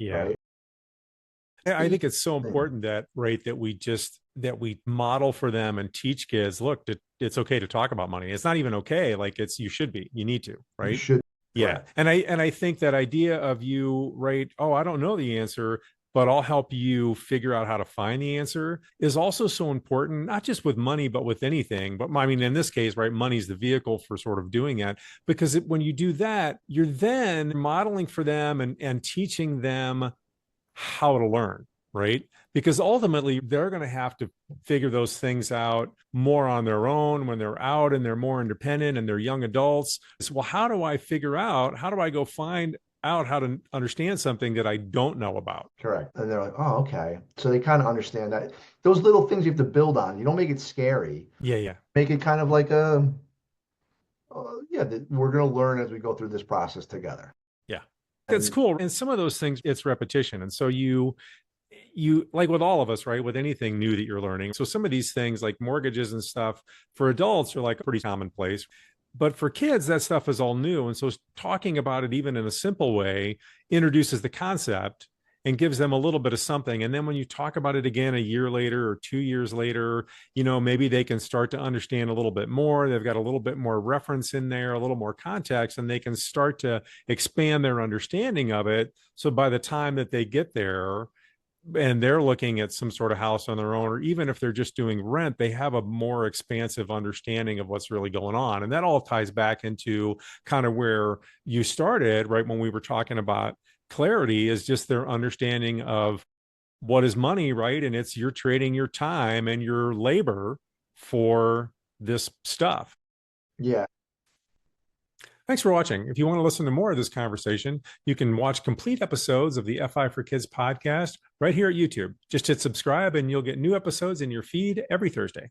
Yeah. right? I think it's so important that, right, that we model for them and teach kids, look, it's okay to talk about money. It's not even okay. Like you should be, you need to, You right? should, Yeah. correct. And I think that idea of you, right, oh, I don't know the answer, but I'll help you figure out how to find the answer is also so important, not just with money, but with anything. But I mean, in this case, right, money's the vehicle for sort of doing that because when you do that, you're then modeling for them and teaching them how to learn, right? Because ultimately they're going to have to figure those things out more on their own when they're out and they're more independent and they're young adults. So, well, how do I go find out how to understand something that I don't know about? Correct. And they're like, oh, okay. So they kind of understand that those little things you have to build on. You don't make it scary. Yeah, yeah. Make it kind of like a, yeah, we're going to learn as we go through this process together. Yeah. That's And cool. And some of those things, it's repetition. And so you like with all of us, right? With anything new that you're learning. So some of these things like mortgages and stuff for adults are like pretty commonplace. But for kids, that stuff is all new. And so talking about it, even in a simple way, introduces the concept and gives them a little bit of something. And then when you talk about it again a year later or 2 years later, maybe they can start to understand a little bit more. They've got a little bit more reference in there, a little more context, and they can start to expand their understanding of it. So by the time that they get there, and they're looking at some sort of house on their own, or even if they're just doing rent, they have a more expansive understanding of what's really going on. And that all ties back into kind of where you started, right? When we were talking about clarity, is just their understanding of what is money, right? And it's you're trading your time and your labor for this stuff. yeah, Thanks for watching. If you want to listen to more of this conversation, you can watch complete episodes of the FI for Kids podcast right here at YouTube. Just hit subscribe and you'll get new episodes in your feed every Thursday.